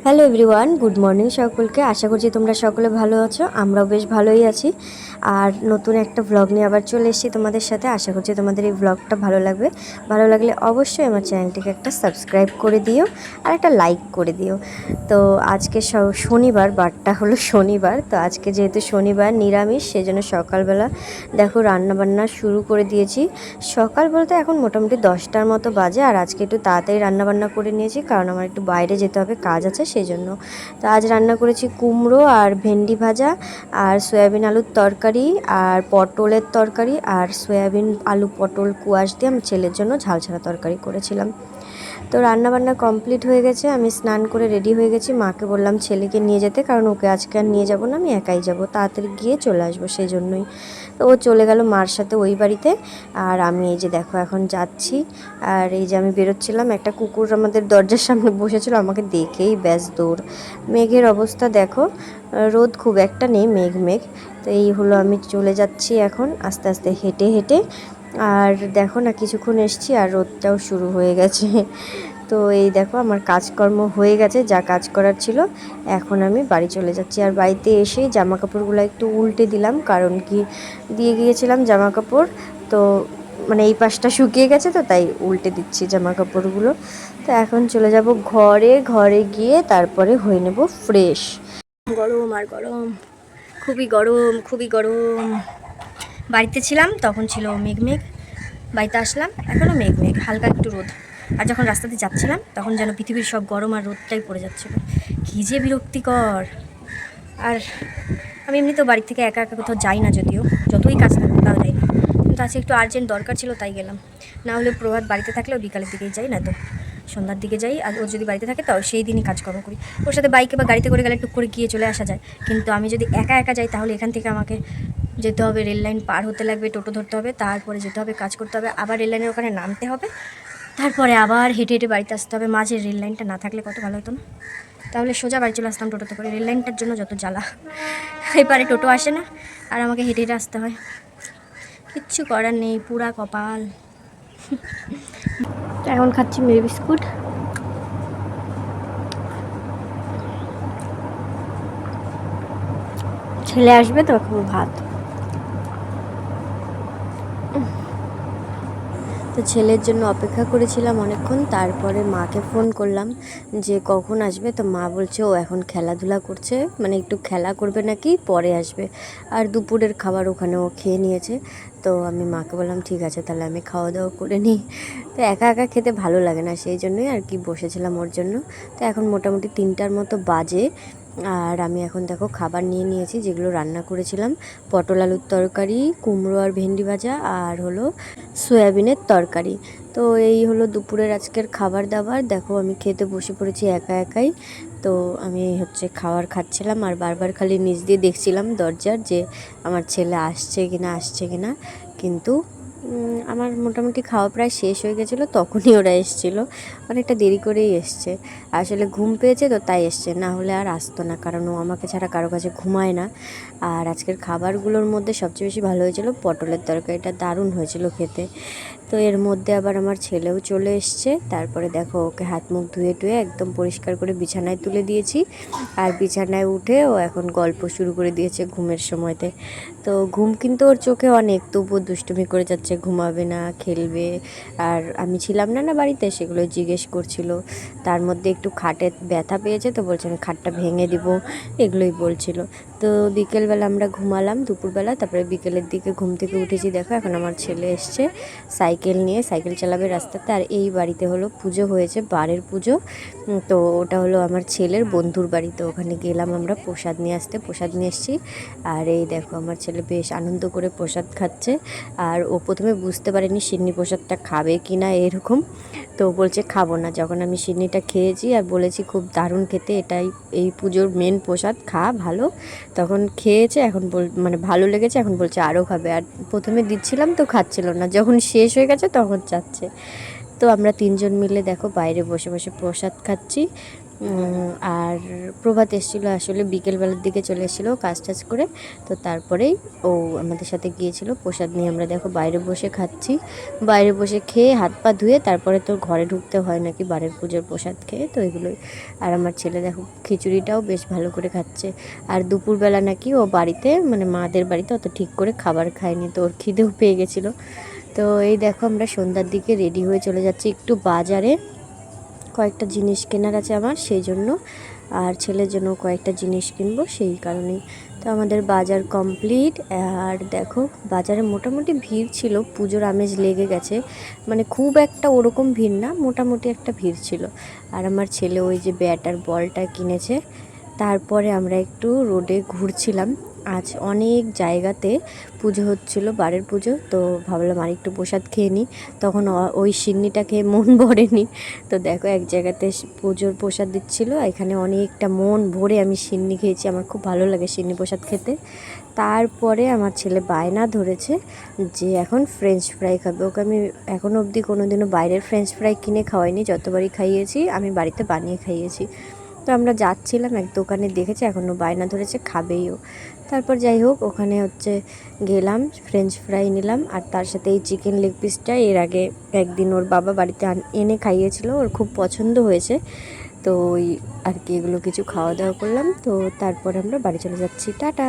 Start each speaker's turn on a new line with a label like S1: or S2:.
S1: Hello everyone, good morning সকলকে। আশা করছি তোমরা সকলে ভালো আছো। আমরাও বেশ ভালোই আছি। আর নতুন একটা ভ্লগ নিয়ে আবার চলে এসেছি তোমাদের সাথে। আশা করছি তোমাদের এই ভ্লগটা ভালো লাগবে। ভালো লাগলে অবশ্যই আমার চ্যানেলটিকে একটা সাবস্ক্রাইব করে দিও আর একটা লাইক করে দিও। তো আজকে শনিবার, বারটা হলো শনিবার। তো আজকে যেহেতু শনিবার নিরামিষ, সেজন্য সকালবেলা দেখো রান্নাবান্না শুরু করে দিয়েছি। সকাল বলতে এখন মোটামুটি 10টার মতো বাজে। আর আজকে একটু তাড়াতাড়ি রান্নাবান্না করে নিয়েছি, কারণ আমার একটু বাইরে যেতে হবে, কাজ আছে সেই জন্য। তো আজ রান্না করেছি কুমড়ো আর ভেন্ডি ভাজা আর সয়াবিন আলুর তরকারি আর পটলের তরকারি আর সয়াবিন আলু পটল কুয়াশ দিয়ে আমার ছেলের জন্য ঝাল ছাড়া তরকারি করেছিলাম। তো রান্নাবান্না কমপ্লিট হয়ে গেছে, আমি স্নান করে রেডি হয়ে গেছি। মাকে বললাম ছেলেকে নিয়ে যেতে, কারণ ওকে আজকে আর নিয়ে যাব না, আমি একাই যাব, তাড়াতাড়ি গিয়ে চলে আসবো সেই জন্যই। তো ও চলে গেল মার সাথে ওই বাড়িতে। আর আমি এই যে দেখো এখন যাচ্ছি। আর এই যে আমি বেরোচ্ছিলাম, একটা কুকুর আমাদের দরজার সামনে বসেছিল, আমাকে দেখেই ব্যাস দৌড়। মেঘের অবস্থা দেখো, রোদ খুব একটা নেই, মেঘ মেঘ। তো এই হলো, আমি চলে যাচ্ছি এখন আস্তে আস্তে হেঁটে হেঁটে। আর দেখো না, কিছুক্ষণ এসছি আর রোদটাও শুরু হয়ে গেছে। তো এই দেখো আমার কাজকর্ম হয়ে গেছে, যা কাজ করার ছিল। এখন আমি বাড়ি চলে যাচ্ছি। আর বাড়িতে এসেই জামা কাপড়গুলো একটু উল্টে দিলাম, কারণ কি দিয়ে গিয়েছিলাম জামা কাপড়, তো মানে এই পাশটা শুকিয়ে গেছে, তো তাই উল্টে দিচ্ছি জামা কাপড়গুলো। তো এখন চলে যাব ঘরে, ঘরে গিয়ে তারপরে হয়ে নেব ফ্রেশ। গরম আর গরম, খুবই গরম, খুবই গরম। বাড়িতে ছিলাম তখন ছিল মেঘ মেঘ, বাড়িতে আসলাম এখনও মেঘ মেঘ, হালকা একটু রোদ। আর যখন রাস্তাতে যাচ্ছিলাম তখন যেন পৃথিবীর সব গরম আর রোদটাই পড়ে যাচ্ছিল। কী যে বিরক্তিকর। আর আমি এমনি তো বাড়ি থেকে একা একা কোথাও যাই না, যদিও যতই কাজ থাকুক তাও যাই না, কিন্তু আজকে একটু আর্জেন্ট দরকার ছিল তাই গেলাম। না হলে প্রভাত বাড়িতে থাকলেও বিকালের দিকেই যাই, না তো সন্ধ্যার দিকে যাই। আর ও যদি বাড়িতে থাকে তাও সেই দিনই কাজকর্ম করি। ওর সাথে বাইকে বা গাড়িতে করে গেলে টুক করে গিয়ে চলে আসা যায়, কিন্তু আমি যদি একা একা যাই তাহলে এখান থেকে আমাকে যেতে হবে, রেল লাইন পার হতে লাগবে, টোটো ধরতে হবে, তারপরে যেতে হবে, কাজ করতে হবে, আবার রেল লাইনের ওখানে নামতে হবে, তারপরে আবার হেঁটে হেঁটে বাড়িতে আসতে হবে। মাঝে রেল লাইনটা না থাকলে কত ভালো হতো না, তাহলে সোজা বাড়ি চলে আসতাম টোটোতে করে। রেল লাইনটার জন্য যত জ্বালা, এবারে টোটো আসে না আর আমাকে হেঁটে হেঁটে আসতে হয়। কিচ্ছু করার নেই, পুরা কপাল। এখন খাচ্ছি মেরি বিস্কুট। ছেলে আসবে তো এখন ভাত। তো ছেলের জন্য অপেক্ষা করেছিলাম অনেকক্ষণ, তারপরে মাকে ফোন করলাম যে কখন আসবে। তো মা বলছে ও এখন খেলাধুলা করছে, মানে একটু খেলা করবে নাকি, পরে আসবে। আর দুপুরের খাবার ওখানে ও খেয়ে নিয়েছে। তো আমি মাকে বললাম ঠিক আছে, তাহলে আমি খাওয়া দাওয়া করে নিই। তো একা একা খেতে ভালো লাগে না, সেই জন্যই আর কি বসেছিলাম ওর জন্য। তো এখন মোটামুটি 3টার মতো বাজে। আর আমি এখন দেখো খাবার নিয়ে নিয়েছি, যেগুলো রান্না করেছিলাম। পটল আলুর তরকারি, কুমড়ো আর ভেন্ডি ভাজা, আর হলো সয়াবিনের তরকারি। তো এই হলো দুপুরের আজকের খাবার দাবার। দেখো আমি খেতে বসে পড়েছি একা একাই। তো আমি খাবার খাচ্ছিলাম আর বারবার খালি নিচ দিয়ে দেখছিলাম দরজার, যে আমার ছেলে আসছে কিনা আসছে কিনা। কিন্তু আমার মোটামুটি খাওয়া প্রায় শেষ হয়ে গেছিলো, তখনই ওরা এসেছিলো। অনেকটা দেরি করেই এসছে, আসলে ঘুম পেয়েছে তো তাই এসছে, না হলে আর আসতো না, কারণ ও আমাকে ছাড়া কারো কাছে ঘুমায় না। আর আজকের খাবারগুলোর মধ্যে সবচেয়ে বেশি ভালো হয়েছিল পটলের তরকারিটা, দারুণ হয়েছিল খেতে। তো এর মধ্যে আবার আমার ছেলেও চলে এসছে। তারপরে দেখো ওকে হাত মুখ ধুয়ে টুয়ে একদম পরিষ্কার করে বিছানায় তুলে দিয়েছি। আর বিছানায় উঠে ও এখন গল্প শুরু করে দিয়েছে ঘুমের সময়তে। তো ঘুম কিন্তু ওর চোখে অনেক, তবুও দুষ্টুমি করে যাচ্ছে, ঘুমাবে না, খেলবে। আর আমি ছিলাম না বাড়িতে, সেগুলো জিজ্ঞেস করছিল। তার মধ্যে একটু খাটে ব্যথা পেয়েছে, তো বলছে আমি খাটটা ভেঙে দিব, এগুলোই বলছিল। তো বিকেলবেলা আমরা ঘুমালাম, দুপুরবেলা। তারপরে বিকেলের দিকে ঘুম থেকে উঠেছি, দেখো এখন আমার ছেলে এসছে সাইকেল নিয়ে, সাইকেল চালাবে রাস্তাতে। আর এই বাড়িতে হলো পুজো হয়েছে, বারের পুজো। তো ওটা হলো আমার ছেলের বন্ধুর বাড়ি, তো ওখানে গেলাম আমরা প্রসাদ নিয়ে আসতে, প্রসাদ নিয়ে এসেছি। আর এই দেখো আমার ছেলে বেশ আনন্দ করে প্রসাদ খাচ্ছে। আর ও প্রথমে বুঝতে পারেনি সিন্নি প্রসাদটা খাবে কি না এরকম, তো বলছে খাবো না। যখন আমি সিন্নিটা খেয়েছি আর বলেছি খুব দারুণ খেতে, এটাই এই পুজোর মেন প্রসাদ, খা ভালো, তখন খেয়েছে। এখন মানে ভালো লেগেছে, এখন বলছে আরও খাবে। আর প্রথমে দিচ্ছিলাম তো খাচ্ছিল না, যখন শেষ হয়ে গেছে তখন চাচ্ছে। তো আমরা 3জন মিলে দেখো বাইরে বসে বসে প্রসাদ খাচ্ছি। আর প্রভাত এসেছিলো আসলে বিকেলবেলার দিকে চলে এসেছিলো কাজ টাজ করে। তো তারপরেই ও আমাদের সাথে গিয়েছিল প্রসাদ নিয়ে। আমরা দেখো বাইরে বসে খাচ্ছি, বাইরে বসে খেয়ে হাত পা ধুয়ে তারপরে তো ঘরে ঢুকতে হয় নাকি বাড়ির পুজোর প্রসাদ খেয়ে, তো এগুলোই। আর আমার ছেলে দেখো খিচুড়িটাও বেশ ভালো করে খাচ্ছে। আর দুপুরবেলা নাকি ও বাড়িতে মানে মাদের বাড়িতে অত ঠিক করে খাবার খায়নি, তো ওর খিদেও পেয়ে গেছিলো। তো এই দেখো আমরা সন্ধ্যার দিকে রেডি হয়ে চলে যাচ্ছি একটু বাজারে, কয়েকটা জিনিস কেনার আছে আমার সেই জন্য, আর ছেলের জন্য কয়েকটা জিনিস কিনবো সেই কারণেই। তো আমাদের বাজার কমপ্লিট। আর দেখো বাজারে মোটামুটি ভিড় ছিল, পুজোর আমেজ লেগে গেছে, মানে খুব একটা ওরকম ভিড় না, মোটামুটি একটা ভিড় ছিল। আর আমার ছেলে ওই যে ব্যাট আর বলটা কিনেছে। তারপরে আমরা একটু রোডে ঘুরছিলাম, আজ অনেক জায়গাতে পুজো হচ্ছিলো, বারের পুজো, তো ভাবলাম আর একটু প্রসাদ খেয়ে নিই। তখন ওই সিন্নিটা খেয়ে মন ভরেনি, তো দেখো এক জায়গাতে পুজোর প্রসাদ দিচ্ছিলো, এখানে অনেকটা মন ভরে আমি সিন্নি খেয়েছি, আমার খুব ভালো লাগে সিন্নি প্রসাদ খেতে। তারপরে আমার ছেলে বায়না ধরেছে যে এখন ফ্রেঞ্চ ফ্রাই খাবে। ওকে আমি এখনও অবধি কোনো দিনও বাইরের ফ্রেঞ্চ ফ্রাই কিনে খাওয়াইনি, যতবারই খাইয়েছি আমি বাড়িতে বানিয়ে খাইয়েছি। তো আমরা যাচ্ছিলাম এক দোকানে, দেখেছি এখনও বায়না ধরেছে খাবেইও। তারপর যাই হোক ওখানে হচ্ছে গেলাম, ফ্রেঞ্চ ফ্রাই নিলাম, আর তার সাথে এই চিকেন লেগ পিসটা এর আগে একদিন ওর বাবা বাড়িতে এনে খাইয়েছিল, ওর খুব পছন্দ হয়েছে। তো ওই আর কি এগুলো কিছু খাওয়া দাওয়া করলাম, তো তারপর আমরা বাড়ি চলে যাচ্ছি, টাটা।